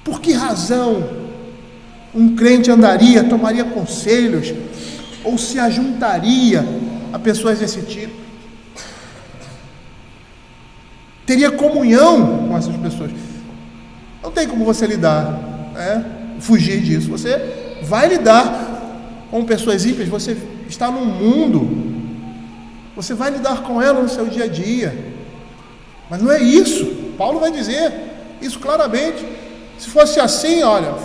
Por que razão um crente andaria, tomaria conselhos, ou se ajuntaria a pessoas desse tipo? Teria comunhão com essas pessoas? Não tem como você lidar, fugir disso. Você vai lidar com pessoas ímpias, você está num mundo, você vai lidar com ela no seu dia a dia, mas não é isso. Paulo vai dizer isso claramente. Se fosse assim, olha,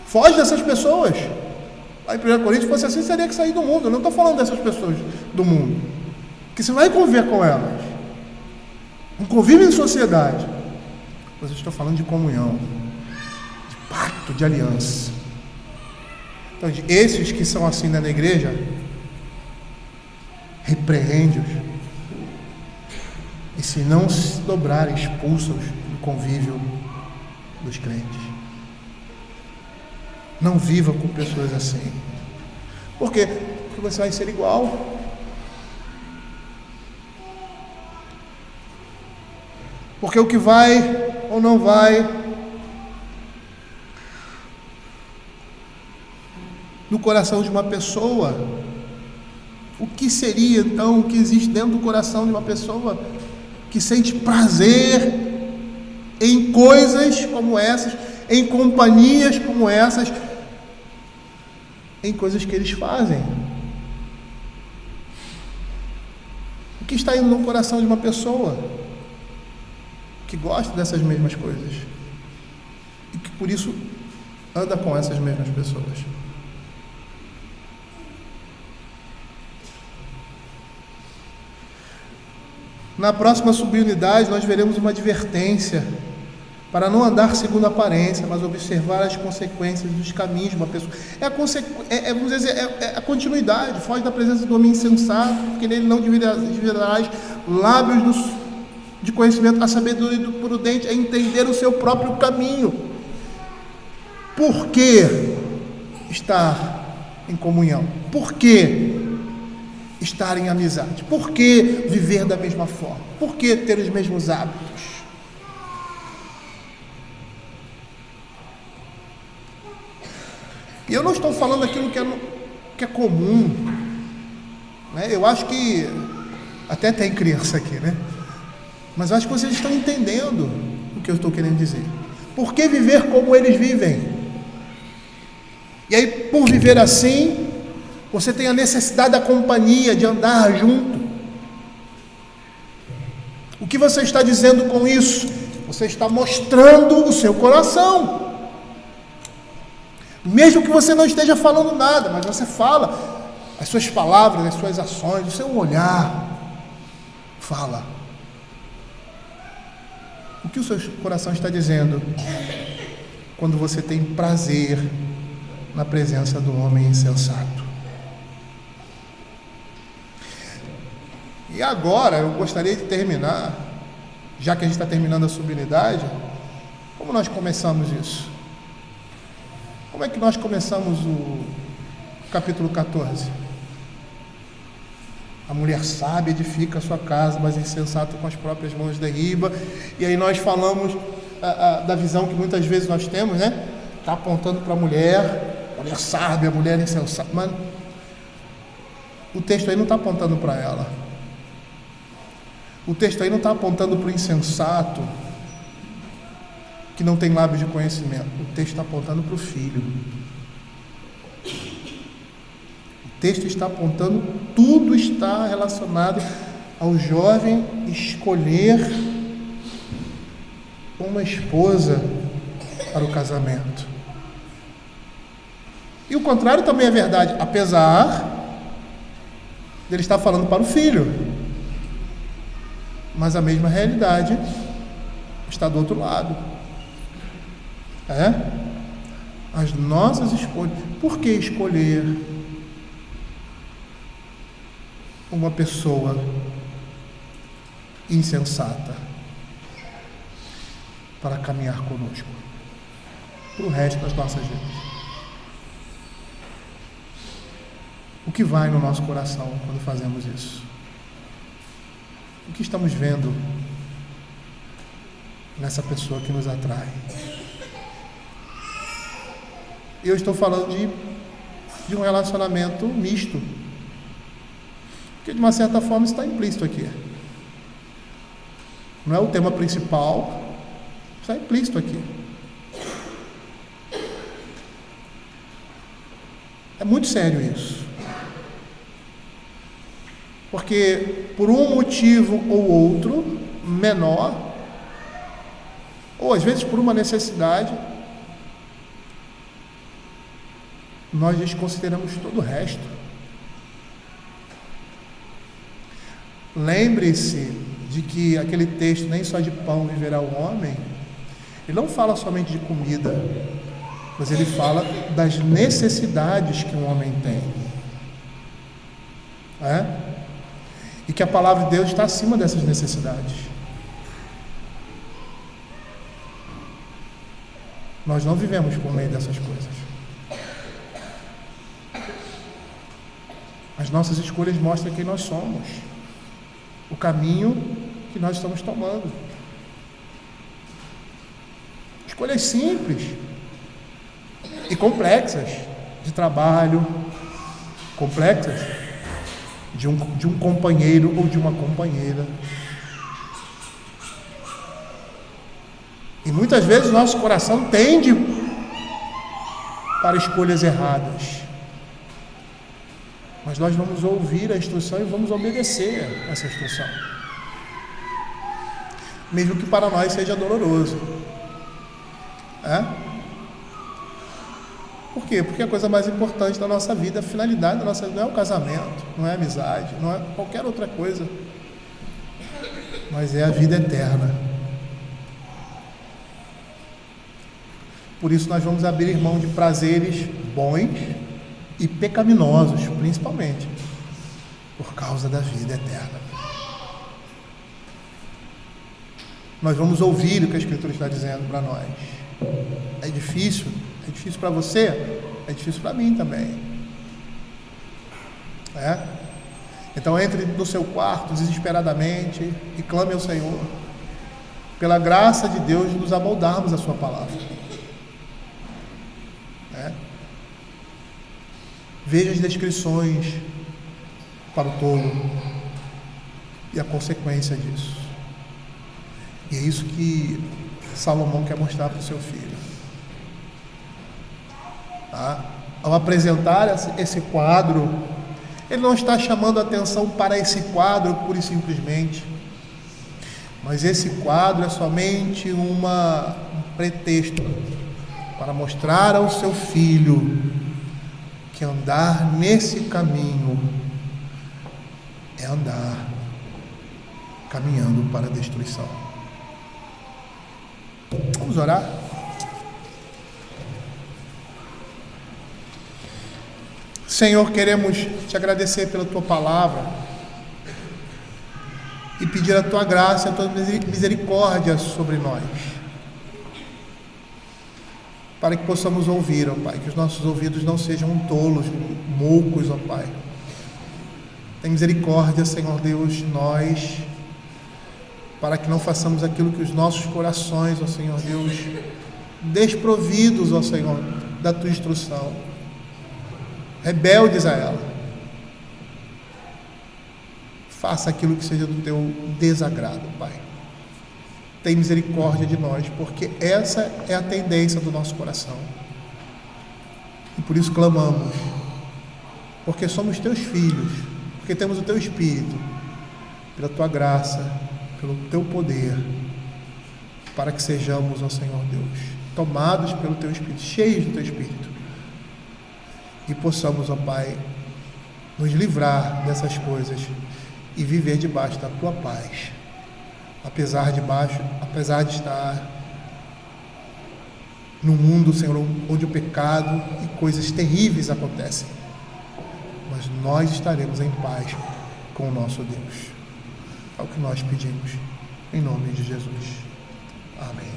foge dessas pessoas. Lá em 1 Coríntios, se fosse assim, seria que sair do mundo. Eu não estou falando dessas pessoas do mundo, que você vai conviver com elas, não convive em sociedade, mas eu estou falando de comunhão, de pacto, de aliança. Então, esses que são assim na igreja, repreende-os, e se não se dobrarem, expulsa-os do convívio dos crentes. Não viva com pessoas assim. Por quê? Porque você vai ser igual. Porque o que vai ou não vai no coração de uma pessoa, o que seria então o que existe dentro do coração de uma pessoa que sente prazer em coisas como essas, em companhias como essas, em coisas que eles fazem? O que está indo no coração de uma pessoa que gosta dessas mesmas coisas e que por isso anda com essas mesmas pessoas? Na próxima subunidade nós veremos uma advertência para não andar segundo a aparência, mas observar as consequências dos caminhos de uma pessoa. Vamos dizer, é a continuidade. Foge da presença do homem insensato, porque nele não dividirás lábios de conhecimento. A sabedoria do prudente é entender o seu próprio caminho. Por que estar em comunhão? Por que estar em amizade? Por que viver da mesma forma? Por que ter os mesmos hábitos? E eu não estou falando aquilo que é comum, né? Eu acho que até tem criança aqui, né? Mas eu acho que vocês estão entendendo o que eu estou querendo dizer. Por que viver como eles vivem? E aí, por viver assim, você tem a necessidade da companhia, de andar junto. O que você está dizendo com isso? Você está mostrando o seu coração. Mesmo que você não esteja falando nada, mas você fala, as suas palavras, as suas ações, o seu olhar fala. O que o seu coração está dizendo quando você tem prazer na presença do homem insensato? E agora eu gostaria de terminar, já que a gente está terminando a subunidade, como nós começamos isso? Como é que nós começamos o capítulo 14? A mulher sábia edifica a sua casa, mas insensato com as próprias mãos derriba. E aí nós falamos da visão que muitas vezes nós temos, né? Está apontando para a mulher sábia, mulher insensata. Mas o texto aí não está apontando para ela. O texto aí não está apontando para o insensato que não tem lábio de conhecimento. O texto está apontando para o filho. O texto está apontando, tudo está relacionado ao jovem escolher uma esposa para o casamento. E o contrário também é verdade, apesar dele estar falando para o filho. Mas a mesma realidade está do outro lado. As nossas escolhas. Por que escolher uma pessoa insensata para caminhar conosco para o resto das nossas vidas? O que vai no nosso coração quando fazemos isso? O que estamos vendo nessa pessoa que nos atrai? Eu estou falando de um relacionamento misto, que de uma certa forma está implícito aqui. Não é o tema principal, está implícito aqui. É muito sério isso. Porque por um motivo ou outro, menor, ou às vezes por uma necessidade, nós desconsideramos todo o resto. Lembre-se de que aquele texto, nem só de pão viverá o homem, ele não fala somente de comida, mas ele fala das necessidades que um homem tem. E que a palavra de Deus está acima dessas necessidades. Nós não vivemos por meio dessas coisas. As nossas escolhas mostram quem nós somos, o caminho que nós estamos tomando. Escolhas simples e complexas de trabalho, complexas de um companheiro ou de uma companheira. E muitas vezes nosso coração tende para escolhas erradas. Mas nós vamos ouvir a instrução e vamos obedecer essa instrução. Mesmo que para nós seja doloroso. Por quê? Porque a coisa mais importante da nossa vida, a finalidade da nossa vida não é o casamento, não é a amizade, não é qualquer outra coisa, mas é a vida eterna. Por isso nós vamos abrir mão de prazeres bons e pecaminosos, principalmente, por causa da vida eterna. Nós vamos ouvir o que a Escritura está dizendo para nós. É difícil para você, é difícil para mim também. Então entre no seu quarto desesperadamente e clame ao Senhor, pela graça de Deus, nos amoldarmos a sua palavra. Veja as descrições para o tolo e a consequência disso. E é isso que Salomão quer mostrar para o seu filho. Ao apresentar esse quadro, ele não está chamando a atenção para esse quadro pura e simplesmente, mas esse quadro é somente um pretexto para mostrar ao seu filho que andar nesse caminho é andar caminhando para a destruição. Vamos orar? Senhor, queremos te agradecer pela tua palavra e pedir a tua graça e a tua misericórdia sobre nós, para que possamos ouvir, ó Pai, que os nossos ouvidos não sejam tolos, moucos, ó Pai. Tem misericórdia, Senhor Deus, de nós, para que não façamos aquilo que os nossos corações, ó Senhor Deus, desprovidos, ó Senhor, da tua instrução, rebeldes a ela, faça aquilo que seja do teu desagrado, Pai. Tem misericórdia de nós, porque essa é a tendência do nosso coração. E por isso clamamos, porque somos teus filhos, porque temos o teu Espírito, pela tua graça, pelo teu poder, para que sejamos, ó Senhor Deus, tomados pelo teu Espírito, cheios do teu Espírito, e possamos, ó Pai, nos livrar dessas coisas e viver debaixo da tua paz. Apesar de estar num mundo, Senhor, onde o pecado e coisas terríveis acontecem, mas nós estaremos em paz com o nosso Deus. É o que nós pedimos, em nome de Jesus. Amém.